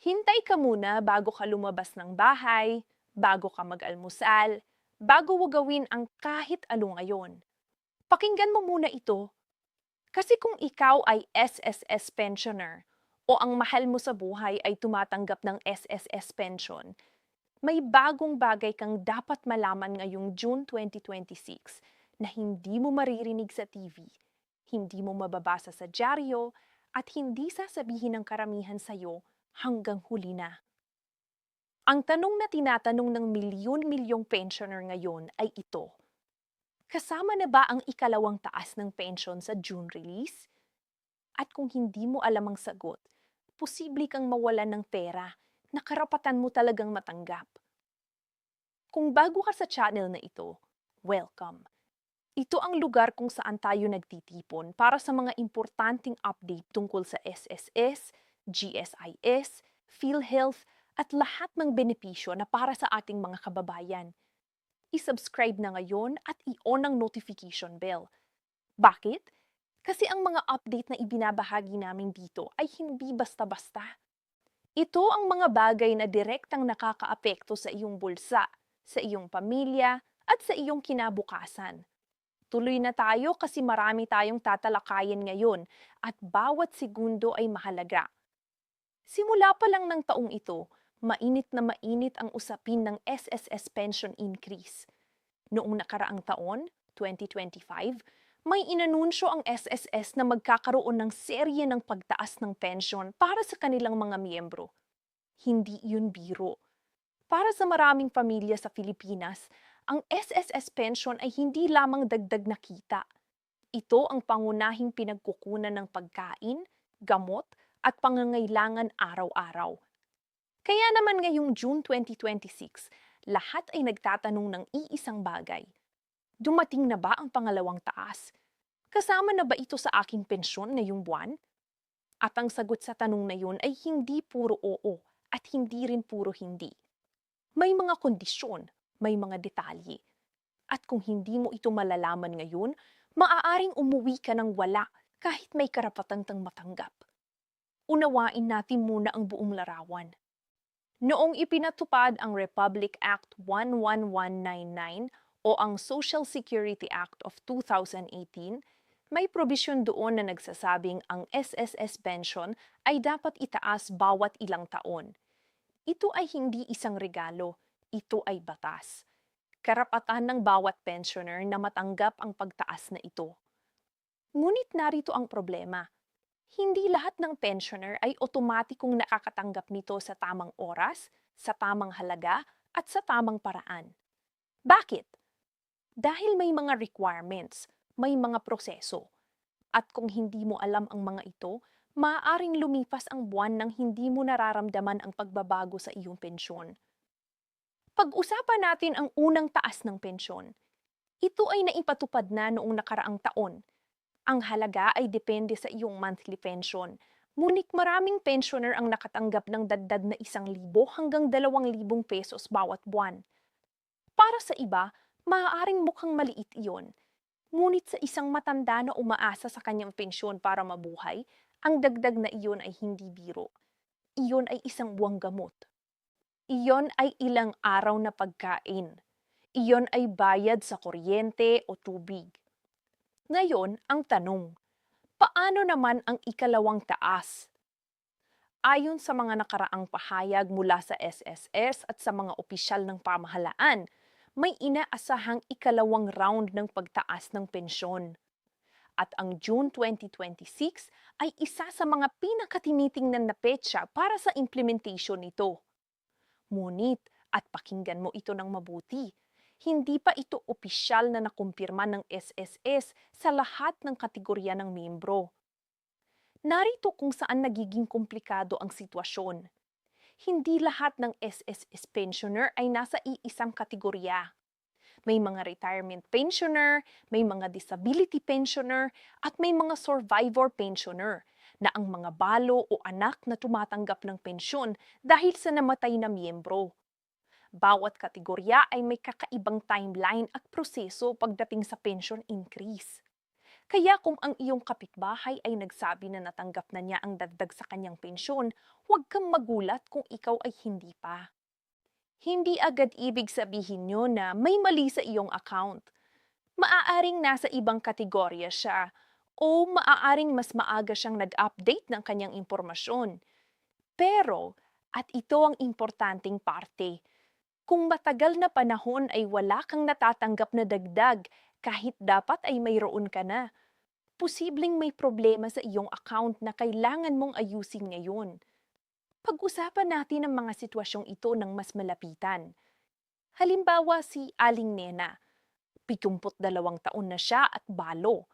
Hintay ka muna bago ka lumabas ng bahay, bago ka mag-almusal, bago mo gawin ang kahit ano ngayon. Pakinggan mo muna ito, kasi kung ikaw ay SSS pensioner o ang mahal mo sa buhay ay tumatanggap ng SSS pension, may bagong bagay kang dapat malaman ngayong June 2026 na hindi mo maririnig sa TV, hindi mo mababasa sa dyaryo, at hindi sasabihin ng karamihan sa'yo hanggang huli na. Ang tanong na tinatanong ng milyon-milyong pensioner ngayon ay ito: kasama na ba ang ikalawang taas ng pension sa June release? At kung hindi mo alam ang sagot, posible kang mawalan ng pera na karapatan mo talagang matanggap. Kung bago ka sa channel na ito, welcome. Ito ang lugar kung saan tayo nagtitipon para sa mga importanteng update tungkol sa SSS, GSIS, PhilHealth, at lahat ng benepisyo na para sa ating mga kababayan. I-subscribe na ngayon at i-on ang notification bell. Bakit? Kasi ang mga update na ibinabahagi namin dito ay hindi basta-basta. Ito ang mga bagay na direktang nakakaapekto sa iyong bulsa, sa iyong pamilya, at sa iyong kinabukasan. Tuloy na tayo kasi marami tayong tatalakayin ngayon at bawat segundo ay mahalaga. Simula pa lang ng taong ito, mainit na mainit ang usapin ng SSS pension increase. Noong nakaraang taon, 2025, may inanunsyo ang SSS na magkakaroon ng serye ng pagtaas ng pension para sa kanilang mga miyembro. Hindi iyon biro. Para sa maraming pamilya sa Pilipinas, ang SSS pension ay hindi lamang dagdag na kita. Ito ang pangunahing pinagkukunan ng pagkain, gamot, at pangangailangan araw-araw. Kaya naman ngayong June 2026, lahat ay nagtatanong ng iisang bagay: dumating na ba ang pangalawang taas? Kasama na ba ito sa aking pensyon ngayong buwan? At ang sagot sa tanong na yun ay hindi puro oo at hindi rin puro hindi. May mga kondisyon, may mga detalye. At kung hindi mo ito malalaman ngayon, maaaring umuwi ka ng wala kahit may karapatan kang matanggap. Unawain natin muna ang buong larawan. Noong ipinatupad ang Republic Act 11199 o ang Social Security Act of 2018, may probisyon doon na nagsasabing ang SSS pension ay dapat itaas bawat ilang taon. Ito ay hindi isang regalo, ito ay batas. Karapatan ng bawat pensioner na matanggap ang pagtaas na ito. Ngunit narito ang problema: hindi lahat ng pensioner ay otomatikong nakakatanggap nito sa tamang oras, sa tamang halaga, at sa tamang paraan. Bakit? Dahil may mga requirements, may mga proseso. At kung hindi mo alam ang mga ito, maaaring lumipas ang buwan nang hindi mo nararamdaman ang pagbabago sa iyong pensyon. Pag-usapan natin ang unang taas ng pensyon. Ito ay naipatupad na noong nakaraang taon. Ang halaga ay depende sa iyong monthly pension. Ngunit maraming pensioner ang nakatanggap ng dagdag na 1,000 hanggang 2,000 pesos bawat buwan. Para sa iba, maaaring mukhang maliit iyon. Ngunit sa isang matanda na umaasa sa kanyang pensyon para mabuhay, ang dagdag na iyon ay hindi biro. Iyon ay isang buwang gamot. Iyon ay ilang araw na pagkain. Iyon ay bayad sa kuryente o tubig. Ngayon, ang tanong: paano naman ang ikalawang taas? Ayon sa mga nakaraang pahayag mula sa SSS at sa mga opisyal ng pamahalaan, may inaasahang ikalawang round ng pagtaas ng pensyon. At ang June 2026 ay isa sa mga pinakatinitingnan na petsa para sa implementation nito. Ngunit, at pakinggan mo ito ng mabuti, hindi pa ito opisyal na nakumpirma ng SSS sa lahat ng kategorya ng miyembro. Narito kung saan nagiging komplikado ang sitwasyon. Hindi lahat ng SSS pensioner ay nasa iisang kategorya. May mga retirement pensioner, may mga disability pensioner, at may mga survivor pensioner na ang mga balo o anak na tumatanggap ng pensyon dahil sa namatay na miyembro. Bawat kategorya ay may kakaibang timeline at proseso pagdating sa pension increase. Kaya kung ang iyong kapitbahay ay nagsabi na natanggap na niya ang dagdag sa kanyang pensyon, huwag kang magulat kung ikaw ay hindi pa. Hindi agad ibig sabihin nyo na may mali sa iyong account. Maaaring nasa ibang kategorya siya o maaaring mas maaga siyang nag-update ng kanyang impormasyon. Pero, at ito ang importanteng parte, kung matagal na panahon ay wala kang natatanggap na dagdag kahit dapat ay mayroon ka na, posibleng may problema sa iyong account na kailangan mong ayusin ngayon. Pag-usapan natin ang mga sitwasyong ito ng mas malapitan. Halimbawa si Aling Nena, 72 taon na siya at balo.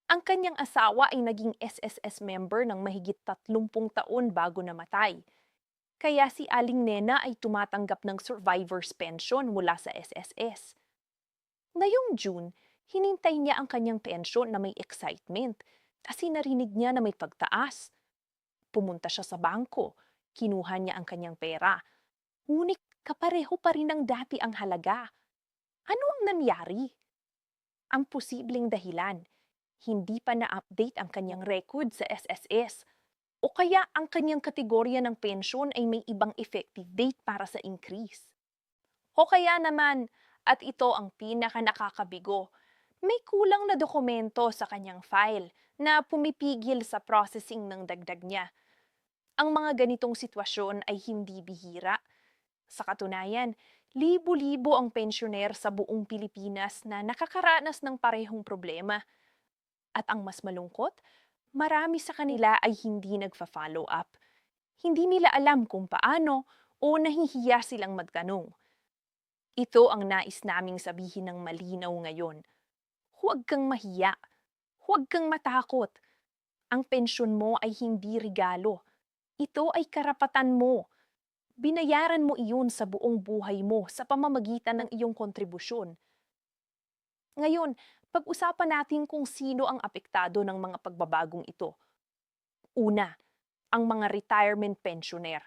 Ang kanyang asawa ay naging SSS member ng mahigit 30 taon bago namatay. Kaya si Aling Nena ay tumatanggap ng survivor's pension mula sa SSS. Ngayong June, hinintay niya ang kanyang pensyon na may excitement kasi narinig niya na may pagtaas. Pumunta siya sa bangko, kinuha niya ang kanyang pera. Ngunit kapareho pa rin ng dati ang halaga. Ano ang nangyari? Ang posibleng dahilan, hindi pa na-update ang kanyang record sa SSS o kaya ang kanyang kategorya ng pensyon ay may ibang effective date para sa increase. O kaya naman, at ito ang pinaka nakakabigo, may kulang na dokumento sa kanyang file na pumipigil sa processing ng dagdag niya. Ang mga ganitong sitwasyon ay hindi bihira. Sa katunayan, libo-libo ang pensyoner sa buong Pilipinas na nakakaranas ng parehong problema. At ang mas malungkot, marami sa kanila ay hindi nagfa-follow up. Hindi nila alam kung paano o nahihiya silang magtanong. Ito ang nais naming sabihin ng malinaw ngayon. Huwag kang mahiya. Huwag kang matakot. Ang pensyon mo ay hindi regalo. Ito ay karapatan mo. Binayaran mo iyon sa buong buhay mo sa pamamagitan ng iyong kontribusyon. Ngayon, pag-usapan natin kung sino ang apektado ng mga pagbabagong ito. Una, ang mga retirement pensioner.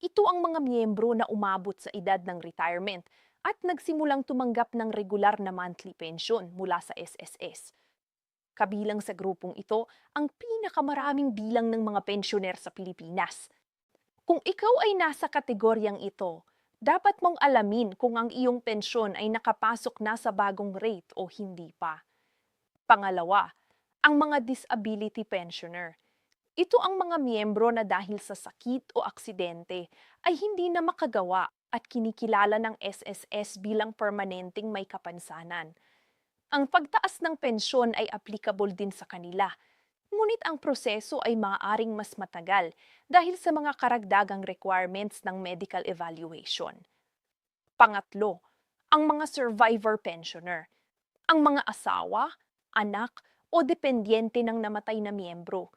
Ito ang mga miyembro na umabot sa edad ng retirement at nagsimulang tumanggap ng regular na monthly pension mula sa SSS. Kabilang sa grupong ito ang pinakamaraming bilang ng mga pensioner sa Pilipinas. Kung ikaw ay nasa kategoryang ito, dapat mong alamin kung ang iyong pensyon ay nakapasok na sa bagong rate o hindi pa. Pangalawa, ang mga disability pensioner. Ito ang mga miyembro na dahil sa sakit o aksidente ay hindi na makagawa at kinikilala ng SSS bilang permanenteng may kapansanan. Ang pagtaas ng pensyon ay applicable din sa kanila, ngunit ang proseso ay maaaring mas matagal dahil sa mga karagdagang requirements ng medical evaluation. Pangatlo, ang mga survivor pensioner. Ang mga asawa, anak, o dependyente ng namatay na miyembro.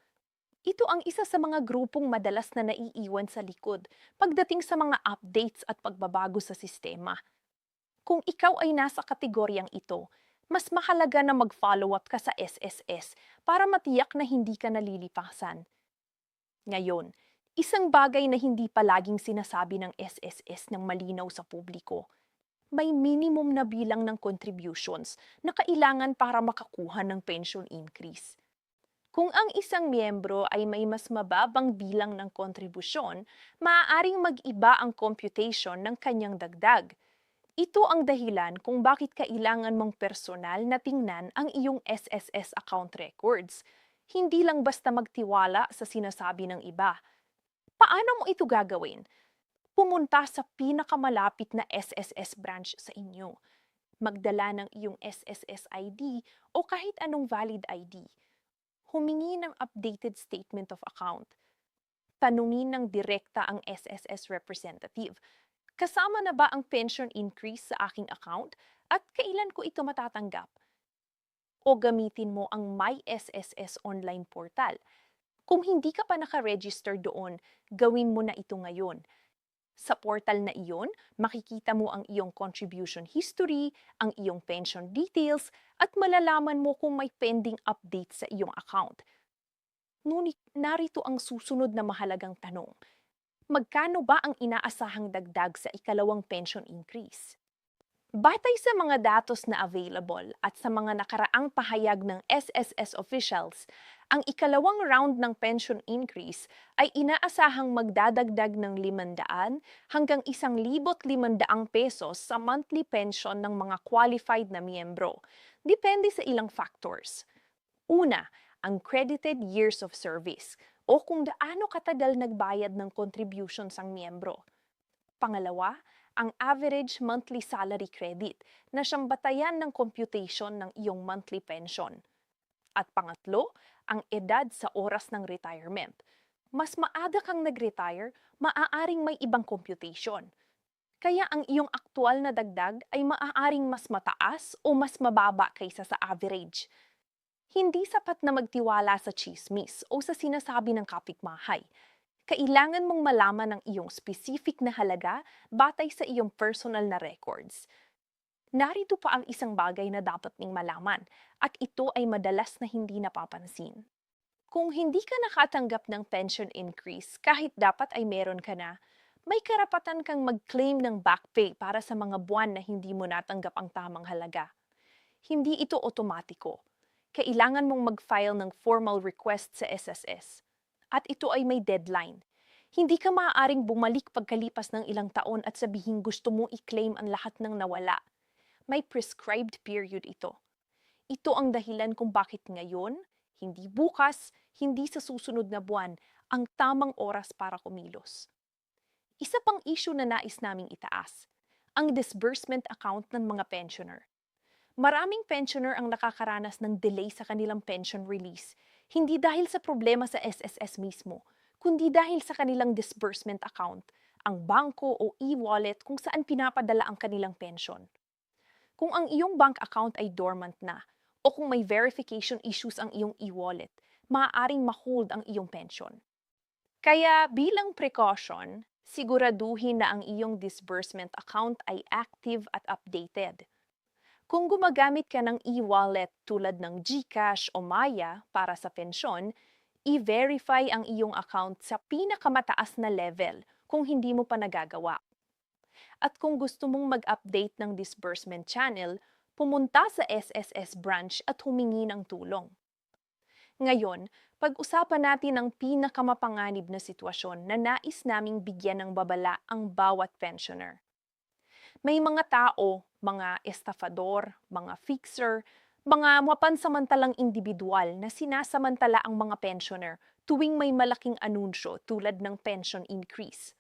Ito ang isa sa mga grupong madalas na naiiwan sa likod pagdating sa mga updates at pagbabago sa sistema. Kung ikaw ay nasa kategoryang ito, mas mahalaga na mag-follow up ka sa SSS para matiyak na hindi ka nalilipasan. Ngayon, isang bagay na hindi palaging sinasabi ng SSS ng malinaw sa publiko, may minimum na bilang ng contributions na kailangan para makakuha ng pension increase. Kung ang isang miyembro ay may mas mababang bilang ng kontribusyon, maaaring mag-iba ang computation ng kanyang dagdag. Ito ang dahilan kung bakit kailangan mong personal na tingnan ang iyong SSS account records. Hindi lang basta magtiwala sa sinasabi ng iba. Paano mo ito gagawin? Pumunta sa pinakamalapit na SSS branch sa inyo. Magdala ng iyong SSS ID o kahit anong valid ID. Humingi ng updated statement of account. Tanungin ng direkta ang SSS representative. Kasama na ba ang pension increase sa aking account at kailan ko ito matatanggap? O gamitin mo ang My SSS online portal. Kung hindi ka pa naka-register doon, gawin mo na ito ngayon. Sa portal na iyon, makikita mo ang iyong contribution history, ang iyong pension details, at malalaman mo kung may pending update sa iyong account. Ngunit narito ang susunod na mahalagang tanong. Magkano ba ang inaasahang dagdag sa ikalawang pension increase? Batay sa mga datos na available at sa mga nakaraang pahayag ng SSS officials, ang ikalawang round ng pension increase ay inaasahang magdadagdag ng 500 hanggang 1,500 pesos sa monthly pension ng mga qualified na miyembro. Depende sa ilang factors. Una, ang credited years of service o kung gaano katagal nagbayad ng contributions ang miyembro. Pangalawa, ang average monthly salary credit na siyang batayan ng computation ng iyong monthly pension. At pangatlo, ang edad sa oras ng retirement. Mas maaga kang nag-retire, maaaring may ibang computation. Kaya ang iyong aktual na dagdag ay maaaring mas mataas o mas mababa kaysa sa average. Hindi sapat na magtiwala sa chismis o sa sinasabi ng kapitbahay. Kailangan mong malaman ang iyong specific na halaga batay sa iyong personal na records. Narito pa ang isang bagay na dapat ning malaman at ito ay madalas na hindi napapansin. Kung hindi ka nakatanggap ng pension increase kahit dapat ay meron ka na, may karapatan kang mag-claim ng back pay para sa mga buwan na hindi mo natanggap ang tamang halaga. Hindi ito otomatiko. Kailangan mong mag-file ng formal request sa SSS. At ito ay may deadline. Hindi ka maaaring bumalik pagkalipas ng ilang taon at sabihin gusto mong i-claim ang lahat ng nawala. May prescribed period ito. Ito ang dahilan kung bakit ngayon, hindi bukas, hindi sa susunod na buwan, ang tamang oras para kumilos. Isa pang issue na nais naming itaas, ang disbursement account ng mga pensioner. Maraming pensioner ang nakakaranas ng delay sa kanilang pension release, hindi dahil sa problema sa SSS mismo, kundi dahil sa kanilang disbursement account, ang bangko o e-wallet kung saan pinapadala ang kanilang pension. Kung ang iyong bank account ay dormant na, o kung may verification issues ang iyong e-wallet, maaaring ma-hold ang iyong pension. Kaya bilang precaution, siguraduhin na ang iyong disbursement account ay active at updated. Kung gumagamit ka ng e-wallet tulad ng GCash o Maya para sa pensyon, i-verify ang iyong account sa pinakamataas na level kung hindi mo pa nagagawa. At kung gusto mong mag-update ng disbursement channel, pumunta sa SSS branch at humingi ng tulong. Ngayon, pag-usapan natin ang pinakamapanganib na sitwasyon na nais naming bigyan ng babala ang bawat pensioner. May mga tao, mga estafador, mga fixer, mga mapansamantalang individual na sinasamantala ang mga pensioner tuwing may malaking anunsyo tulad ng pension increase.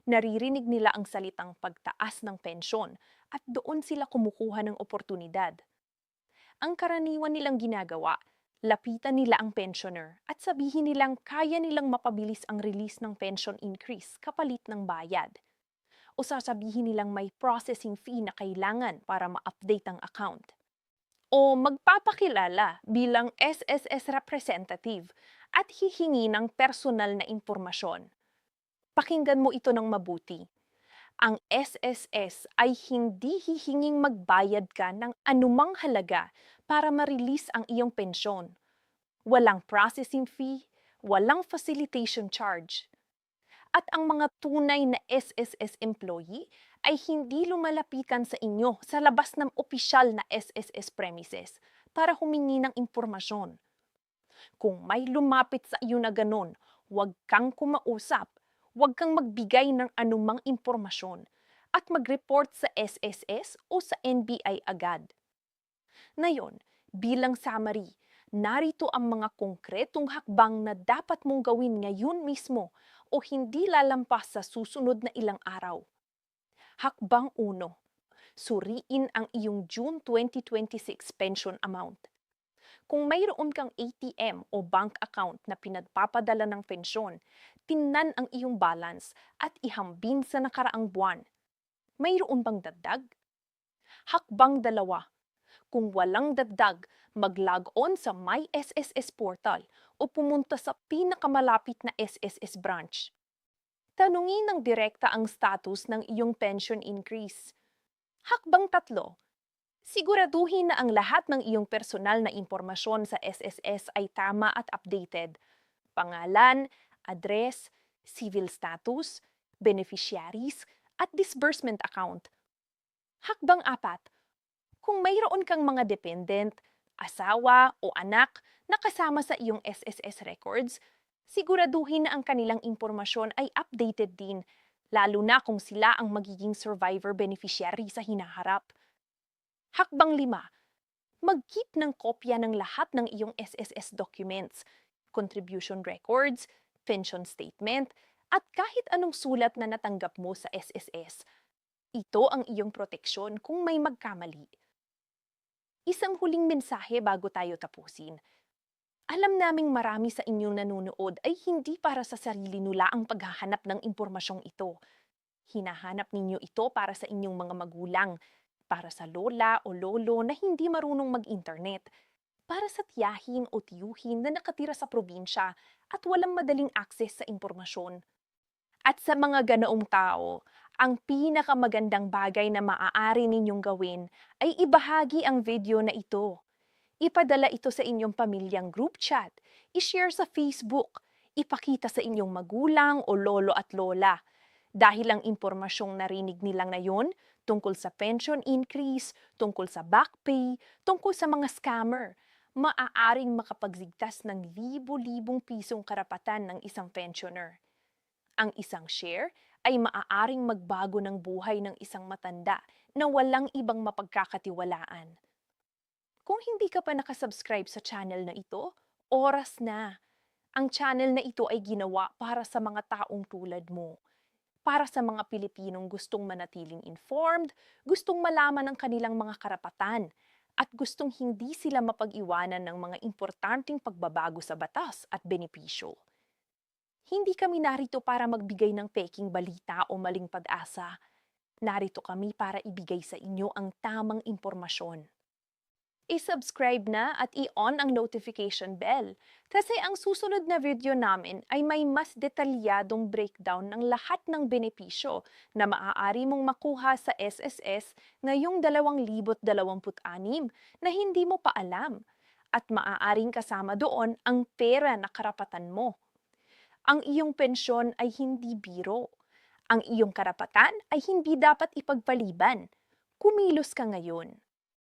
Naririnig nila ang salitang pagtaas ng pensyon at doon sila kumukuha ng oportunidad. Ang karaniwan nilang ginagawa, lapitan nila ang pensioner at sabihin nilang kaya nilang mapabilis ang release ng pension increase kapalit ng bayad. O sasabihin nilang may processing fee na kailangan para ma-update ang account. O magpapakilala bilang SSS representative at hihingi ng personal na impormasyon. Pakinggan mo ito ng mabuti. Ang SSS ay hindi hihinging magbayad ka ng anumang halaga para ma-release ang iyong pensyon. Walang processing fee, walang facilitation charge. At ang mga tunay na SSS employee ay hindi lumalapitan sa inyo sa labas ng opisyal na SSS premises para humingi ng impormasyon. Kung may lumapit sa iyo na ganon, huwag kang kumausap, huwag kang magbigay ng anumang impormasyon at mag-report sa SSS o sa NBI agad. Ngayon, bilang summary, narito ang mga konkretong hakbang na dapat mong gawin ngayon mismo o hindi lalampas sa susunod na ilang araw. Hakbang 1. Suriin ang iyong June 2026 pension amount. Kung mayroon kang ATM o bank account na pinagpapadala ng pensyon, tingnan ang iyong balance at ihambin sa nakaraang buwan. Mayroon bang dagdag? Hakbang 2. Kung walang dagdag, mag-log on sa My SSS portal o pumunta sa pinakamalapit na SSS branch. Tanungin ng direkta ang status ng iyong pension increase. Hakbang 3. Siguraduhin na ang lahat ng iyong personal na impormasyon sa SSS ay tama at updated. Pangalan, address, civil status, beneficiaries, at disbursement account. Hakbang 4. Kung mayroon kang mga dependent, asawa o anak na kasama sa iyong SSS records, siguraduhin na ang kanilang impormasyon ay updated din, lalo na kung sila ang magiging survivor beneficiary sa hinaharap. Hakbang 5. Mag-keep ng kopya ng lahat ng iyong SSS documents, contribution records, pension statement, at kahit anong sulat na natanggap mo sa SSS. Ito ang iyong proteksyon kung may magkamali. Isang huling mensahe bago tayo tapusin. Alam naming marami sa inyong nanunood ay hindi para sa sarili nila ang paghahanap ng impormasyong ito. Hinahanap ninyo ito para sa inyong mga magulang, para sa lola o lolo na hindi marunong mag-internet, para sa tiyahin o tiyuhin na nakatira sa probinsya at walang madaling akses sa impormasyon. At sa mga ganoong tao, ang pinakamagandang bagay na maaari ninyong gawin ay ibahagi ang video na ito. Ipadala ito sa inyong pamilyang group chat, i-share sa Facebook, ipakita sa inyong magulang o lolo at lola. Dahil ang impormasyong narinig nilang na yon, tungkol sa pension increase, tungkol sa back pay, tungkol sa mga scammer, maaaring makapagligtas ng libo-libong pisong karapatan ng isang pensioner. Ang isang share ay maaaring magbago ng buhay ng isang matanda na walang ibang mapagkakatiwalaan. Kung hindi ka pa nakasubscribe sa channel na ito, oras na. Ang channel na ito ay ginawa para sa mga taong tulad mo. Para sa mga Pilipinong gustong manatiling informed, gustong malaman ang kanilang mga karapatan, at gustong hindi sila mapag-iwanan ng mga importanteng pagbabago sa batas at benepisyo. Hindi kami narito para magbigay ng peking balita o maling pag-asa. Narito kami para ibigay sa inyo ang tamang impormasyon. I-subscribe na at i-on ang notification bell kasi ang susunod na video namin ay may mas detalyadong breakdown ng lahat ng benepisyo na maaari mong makuha sa SSS ngayong 2026 na hindi mo pa alam, at maaaring kasama doon ang pera na karapatan mo. Ang iyong pensyon ay hindi biro. Ang iyong karapatan ay hindi dapat ipagpaliban. Kumilos ka ngayon.